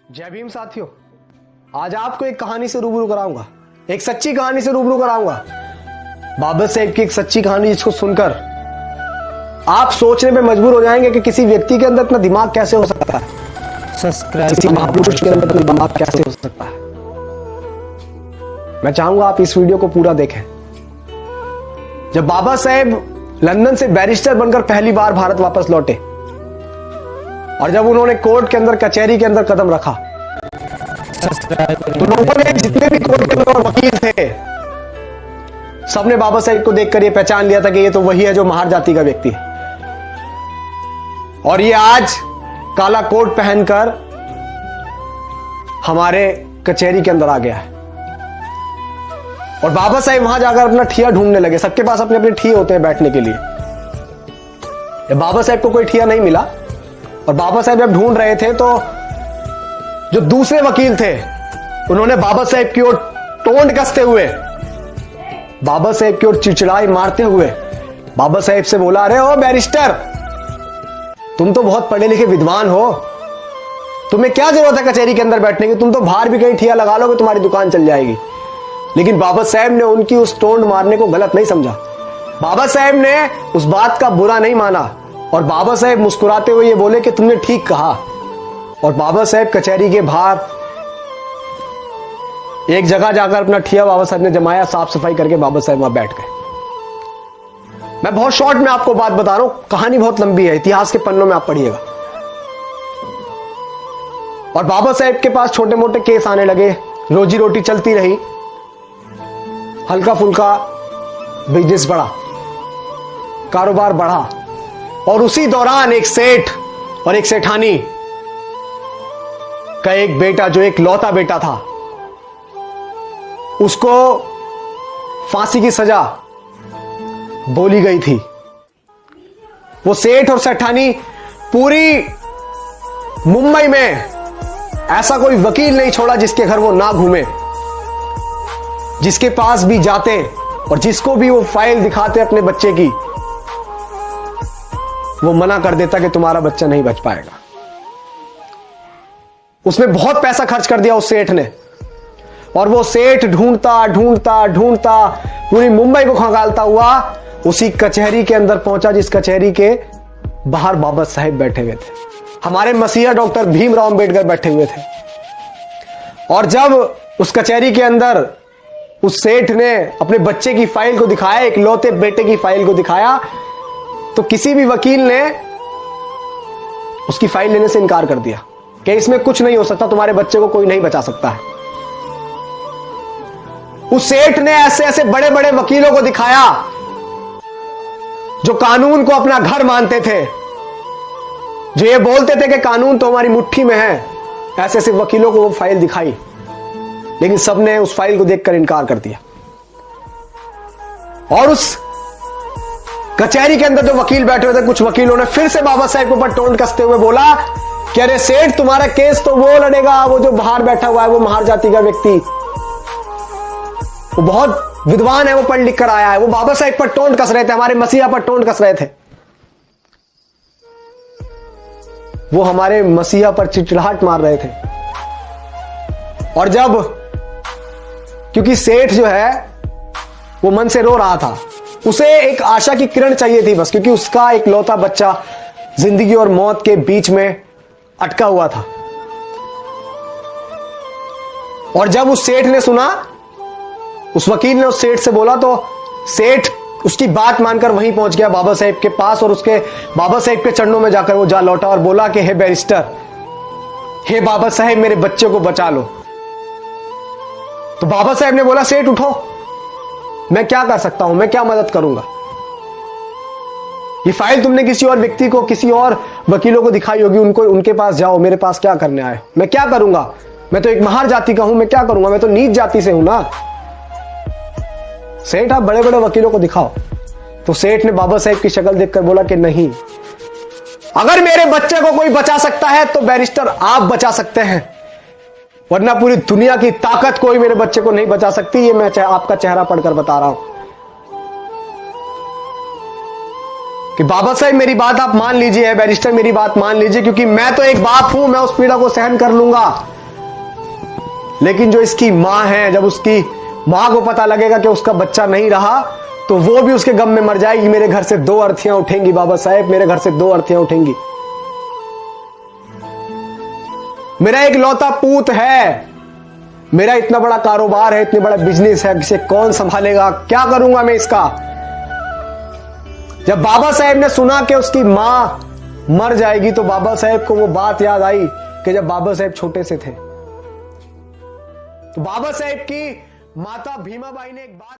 जय भीम साथियों, आज आपको एक कहानी से रूबरू कराऊंगा, एक सच्ची कहानी से रूबरू कराऊंगा। बाबा साहेब की एक सच्ची कहानी जिसको सुनकर आप सोचने पे मजबूर हो जाएंगे कि किसी व्यक्ति के अंदर इतना दिमाग कैसे हो सकता है, किसी महापुरुष के अंदर इतना दिमाग कैसे हो सकता है। मैं चाहूंगा आप इस वीडियो को पूरा देखें। जब बाबा साहेब लंदन से बैरिस्टर बनकर पहली बार भारत वापस लौटे और जब उन्होंने कोर्ट के अंदर, कचहरी के अंदर कदम रखा तो लोगों ने, जितने भी कोर्ट के अंदर वकील थे, सबने बाबा साहेब को देखकर ये पहचान लिया था कि ये तो वही है जो महार जाति का व्यक्ति है। और ये आज काला कोट पहनकर हमारे कचहरी के अंदर आ गया है। और बाबा साहेब वहां जाकर अपना ठिया ढूंढने लगे। सबके पास अपने अपने ठिए होते हैं बैठने के लिए। जब बाबा साहेब को कोई ठिया नहीं मिला और बाबा साहेब जब ढूंढ रहे थे तो जो दूसरे वकील थे उन्होंने बाबा साहेब की ओर टोंट कसते हुए, बाबा साहेब की ओर चिड़चिड़ाई मारते हुए बाबा साहेब से बोला, अरे ओ बैरिस्टर, तुम तो बहुत पढ़े लिखे विद्वान हो, तुम्हें क्या जरूरत है कचहरी के अंदर बैठने की, तुम तो बाहर भी कहीं ठिया लगा लोगे, तुम्हारी दुकान चल जाएगी। लेकिन बाबा साहेब ने उनकी उस टोंट मारने को गलत नहीं समझा। बाबा साहेब ने उस बात का बुरा नहीं माना और बाबा साहेब मुस्कुराते हुए ये बोले कि तुमने ठीक कहा। और बाबा साहेब कचहरी के बाहर एक जगह जाकर अपना ठिया बाबा साहब ने जमाया, साफ सफाई करके बाबा साहेब वहां बैठ गए। मैं बहुत शॉर्ट में आपको बात बता रहा हूं, कहानी बहुत लंबी है, इतिहास के पन्नों में आप पढ़िएगा। और बाबा साहेब के पास छोटे मोटे केस आने लगे, रोजी रोटी चलती रही, हल्का फुल्का बिजनेस बढ़ा, कारोबार बढ़ा। और उसी दौरान एक सेठ और एक सेठानी का एक बेटा, जो एक लौता बेटा था, उसको फांसी की सजा बोली गई थी। वो सेठ और सेठानी पूरी मुंबई में ऐसा कोई वकील नहीं छोड़ा जिसके घर वो ना घूमे, जिसके पास भी जाते और जिसको भी वो फाइल दिखाते अपने बच्चे की, वो मना कर देता कि तुम्हारा बच्चा नहीं बच पाएगा। उसने बहुत पैसा खर्च कर दिया उस सेठ ने। और वो सेठ ढूंढता ढूंढता ढूंढता पूरी मुंबई को खंगालता हुआ उसी कचहरी के अंदर पहुंचा जिस कचहरी के बाहर बाबा साहेब बैठे हुए थे, हमारे मसीहा डॉक्टर भीमराव अंबेडकर बैठे हुए थे। और जब उस कचहरी के अंदर उस सेठ ने अपने बच्चे की फाइल को दिखाया, एक लौते बेटे की फाइल को दिखाया, तो किसी भी वकील ने उसकी फाइल लेने से इनकार कर दिया कि इसमें कुछ नहीं हो सकता, तुम्हारे बच्चे को कोई नहीं बचा सकता है। उस सेठ ने ऐसे ऐसे बड़े बड़े वकीलों को दिखाया जो कानून को अपना घर मानते थे, जो ये बोलते थे कि कानून तो हमारी मुट्ठी में है। ऐसे ऐसे वकीलों को वो फाइल दिखाई, लेकिन सबने उस फाइल को देखकर इनकार कर दिया। और उस कचहरी के अंदर जो वकील बैठे हुए थे, कुछ वकीलों ने फिर से बाबा साहेब के ऊपर टोंट कसते हुए बोला कि अरे सेठ, तुम्हारा केस तो वो लड़ेगा, वो जो बाहर बैठा हुआ है, वो महार जाति का व्यक्ति, वो बहुत विद्वान है, वो पढ़ लिख कर आया है। वो बाबा साहेब पर टोंट कस रहे थे, हमारे मसीहा पर टोंट कस रहे थे। वो हमारे मसीहा पर चिड़चिड़ाहट मार रहे थे। और जब, क्योंकि सेठ जो है वो मन से रो रहा था, उसे एक आशा की किरण चाहिए थी बस, क्योंकि उसका एक लौता बच्चा जिंदगी और मौत के बीच में अटका हुआ था। और जब उस सेठ ने सुना, उस वकील ने उस सेठ से बोला, तो सेठ उसकी बात मानकर वहीं पहुंच गया बाबा साहेब के पास और उसके बाबा साहेब के चरणों में जाकर वो जा लौटा और बोला कि हे बैरिस्टर, हे बाबा साहेब, मेरे बच्चे को बचा लो। तो बाबा साहेब ने बोला, सेठ उठो, मैं क्या कर सकता हूं, मैं क्या मदद करूंगा। ये फाइल तुमने किसी और व्यक्ति को, किसी और वकीलों को दिखाई होगी, उनको, उनके पास जाओ, मेरे पास क्या करने आए, मैं क्या करूंगा, मैं तो एक महार जाति का हूं, मैं क्या करूंगा, मैं तो नीच जाति से हूं ना। सेठ, आप बड़े बड़े वकीलों को दिखाओ। तो सेठ ने बाबा साहेब की शक्ल देखकर बोला कि नहीं, अगर मेरे बच्चे को कोई बचा सकता है तो बैरिस्टर आप बचा सकते हैं, वरना पूरी दुनिया की ताकत कोई मेरे बच्चे को नहीं बचा सकती। ये मैं आपका चेहरा पढ़कर बता रहा हूं कि बाबा साहब मेरी बात आप मान लीजिए, बैरिस्टर मेरी बात मान लीजिए, क्योंकि मैं तो एक बाप हूं, मैं उस पीड़ा को सहन कर लूंगा। लेकिन जो इसकी मां है, जब उसकी मां को पता लगेगा कि उसका बच्चा नहीं रहा, तो वो भी उसके गम में मर जाएगी। मेरे घर से 2 अर्थियां उठेंगी बाबा साहेब, मेरे घर से 2 अर्थियां उठेंगी। मेरा एक लौता पूत है, मेरा इतना बड़ा कारोबार है, इतने बड़ा बिजनेस है, इसे कौन संभालेगा, क्या करूंगा मैं इसका। जब बाबा साहेब ने सुना कि उसकी मां मर जाएगी, तो बाबा साहेब को वो बात याद आई कि जब बाबा साहेब छोटे से थे, तो बाबा साहेब की माता भीमाबाई ने एक बात